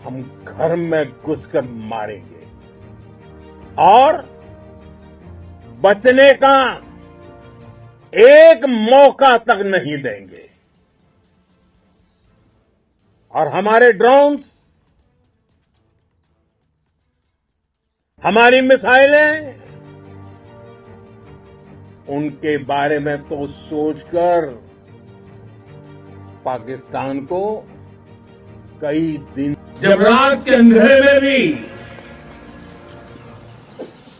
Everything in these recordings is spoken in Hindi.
हम घर में घुसकर मारेंगे और बचने का एक मौका तक नहीं देंगे। और हमारे ड्रोन्स, हमारी मिसाइलें, उनके बारे में तो सोचकर पाकिस्तान को कई दिन, जब रात के अंधेरे में भी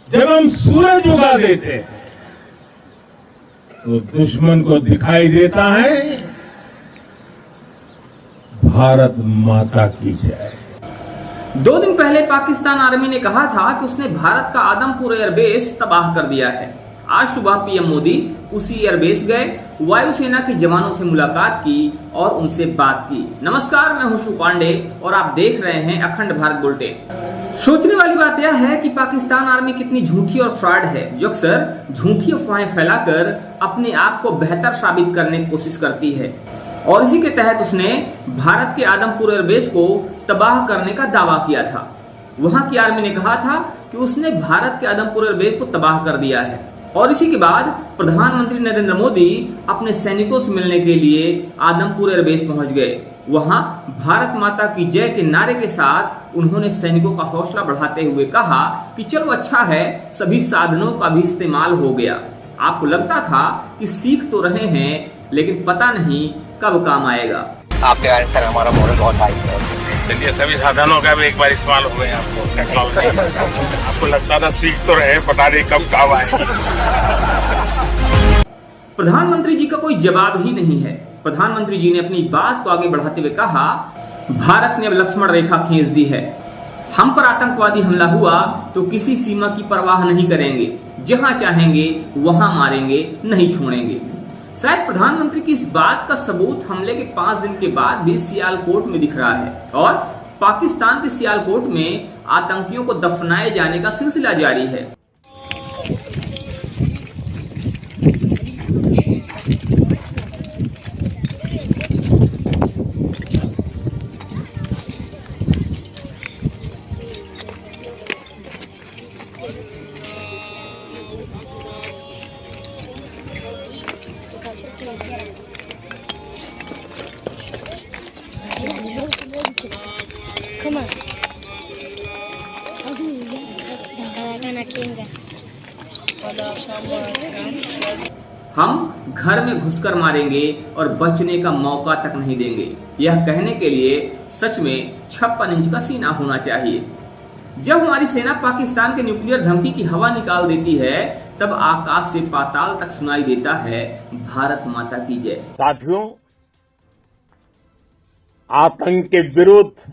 जब हम सूरज उगा देते हैं तो दुश्मन को दिखाई देता है भारत माता की जय। 2 दिन पहले पाकिस्तान आर्मी ने कहा था कि उसने भारत का आदमपुर एयरबेस तबाह कर दिया है। आज सुबह पीएम मोदी उसी एयरबेस गए, वायुसेना के जवानों से मुलाकात की और उनसे बात की। नमस्कार, मैं हूं शिव पांडे और आप देख रहे हैं अखंड भारत बुलेटिन। सोचने वाली बात यह है कि पाकिस्तान आर्मी कितनी झूठी और फ्रॉड है, जो अक्सर झूठी अफवाहें फैलाकर अपने आप को बेहतर साबित करने की कोशिश करती है। और इसी के तहत उसने भारत के आदमपुर एयरबेस को तबाह करने का दावा किया था। वहां की आर्मी ने कहा था कि उसने भारत के आदमपुर एयरबेस को तबाह कर दिया है। और इसी के बाद प्रधानमंत्री नरेंद्र मोदी अपने सैनिकों से मिलने के लिए आदमपुर एयरबेस पहुंच गए। वहां भारत माता की जय के नारे के साथ उन्होंने सैनिकों का हौसला बढ़ाते हुए कहा कि चलो अच्छा है, सभी साधनों का भी इस्तेमाल हो गया। आपको लगता था कि सीख तो रहे हैं, लेकिन पता नहीं कब काम आएगा। आपके कारण सर हमारा मोरल बहुत हाई है। चलिए, सभी साधनों का भी एक बार इस्तेमाल हो गए। आपको लगता था सीख तो रहे, पता नहीं कब काम आएगा। प्रधानमंत्री जी का कोई जवाब ही नहीं है। प्रधानमंत्री जी ने अपनी बात को आगे बढ़ाते हुए कहा, भारत ने अब लक्ष्मण रेखा खींच दी है। हम पर आतंकवादी हमला हुआ तो किसी सीमा की परवाह नहीं करेंगे, जहां चाहेंगे वहां मारेंगे, नहीं छोड़ेंगे। शायद प्रधानमंत्री की इस बात का सबूत हमले के 5 दिन के बाद भी सियालकोट में दिख रहा है और पाकिस्तान के सियालकोट में आतंकियों को दफनाए जाने का सिलसिला जारी है। Come on. हम घर में घुसकर मारेंगे और बचने का मौका तक नहीं देंगे। यह कहने के लिए सच में 56 इंच का सीना होना चाहिए। जब हमारी सेना पाकिस्तान के न्यूक्लियर धमकी की हवा निकाल देती है, तब आकाश से पाताल तक सुनाई देता है भारत माता की जय। साथियों, आतंक के विरुद्ध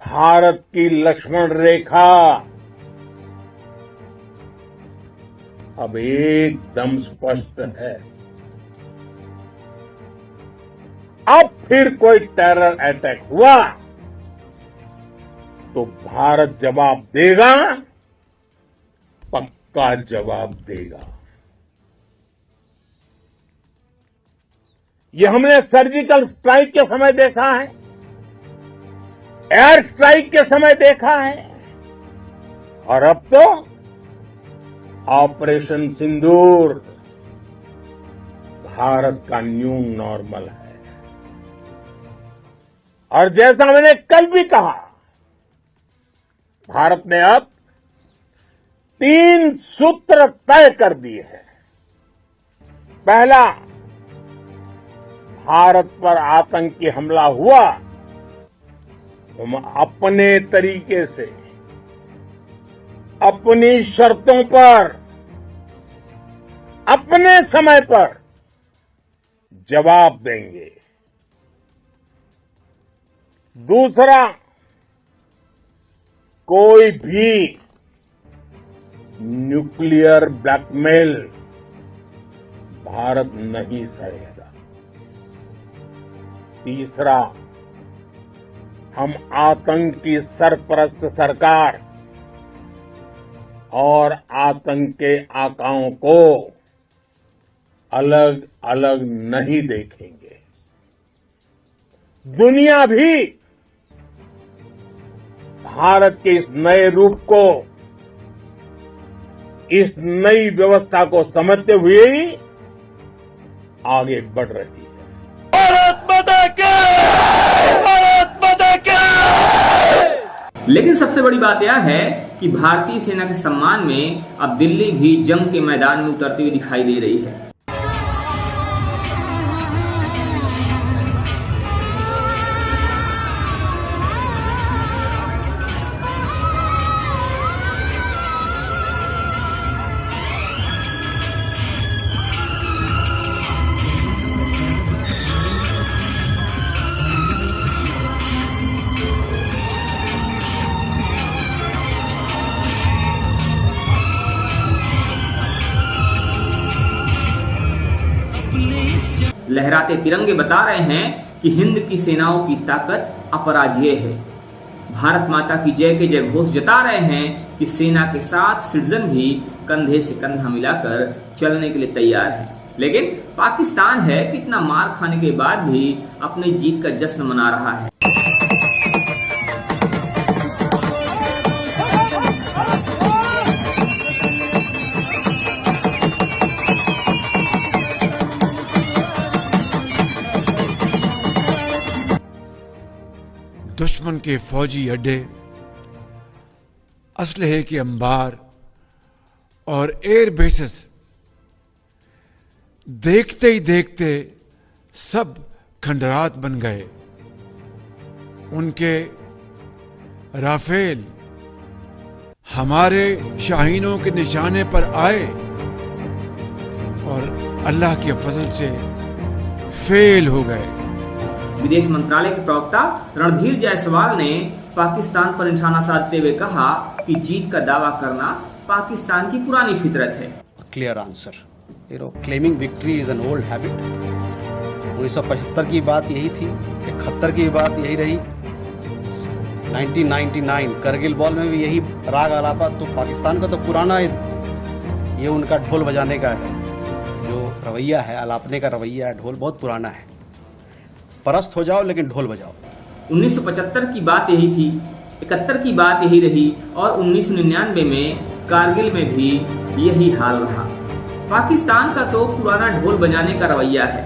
भारत की लक्ष्मण रेखा अब एकदम स्पष्ट है। अब फिर कोई टेरर अटैक हुआ तो भारत जवाब देगा, पक्का जवाब देगा। ये हमने सर्जिकल स्ट्राइक के समय देखा है, एयर स्ट्राइक के समय देखा है, और अब तो ऑपरेशन सिंदूर भारत का न्यू नॉर्मल है। और जैसा मैंने कल भी कहा, भारत ने अब 3 सूत्र तय कर दिए हैं। पहला, भारत पर आतंकी हमला हुआ, हम अपने तरीके से, अपनी शर्तों पर, अपने समय पर जवाब देंगे। दूसरा, कोई भी न्यूक्लियर ब्लैकमेल भारत नहीं सहेगा। तीसरा, हम आतंक की सरपरस्त सरकार और आतंक के आकाओं को अलग अलग नहीं देखेंगे। दुनिया भी भारत के इस नए रूप को, इस नई व्यवस्था को समझते हुए ही आगे बढ़ रही है। लेकिन सबसे बड़ी बात यह है कि भारतीय सेना के सम्मान में अब दिल्ली भी जंग के मैदान में उतरती हुई दिखाई दे रही है। लहराते तिरंगे बता रहे हैं कि हिंद की सेनाओं की ताकत अपराजेय है। भारत माता की जय के जय घोष जता रहे हैं कि सेना के साथ सिटीजन भी कंधे से कंधा मिलाकर चलने के लिए तैयार है। लेकिन पाकिस्तान है कि इतना मार खाने के बाद भी अपनी जीत का जश्न मना रहा है। दुश्मन के फौजी अड्डे, असलहे के अंबार और एयर बेसेस देखते ही देखते सब खंडरात बन गए। उनके राफेल हमारे शाहीनों के निशाने पर आए और अल्लाह के फजल से फेल हो गए। विदेश मंत्रालय के प्रवक्ता रणधीर जायसवाल ने पाकिस्तान पर निशाना साधते हुए कहा कि जीत का दावा करना पाकिस्तान की पुरानी फितरत है। Clear answer, claiming victory is an old habit. 1975 की बात यही थी, 71 की बात यही रही, 1999 करगिल वॉर में भी यही राग आलापा। तो पाकिस्तान का तो पुराना ये उनका ढोल बजाने का है, जो रवैया है, आलापने का रवैया है, ढोल बहुत पुराना है। परस्त हो जाओ लेकिन ढोल बजाओ। 1975 की बात यही थी, 71 की बात यही रही और 1999 में कारगिल में भी यही हाल रहा। पाकिस्तान का तो पुराना ढोल बजाने का रवैया है,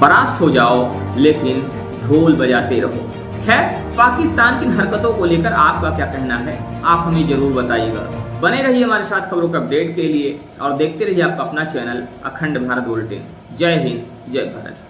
परास्त हो जाओ लेकिन ढोल बजाते रहो। खैर, पाकिस्तान की हरकतों को लेकर आपका क्या कहना है, आप हमें जरूर बताइएगा। बने रहिए हमारे साथ खबरों के अपडेट के लिए और देखते रहिए आपका अपना चैनल अखंड भारत बुलेटिन। जय हिंद, जय भारत।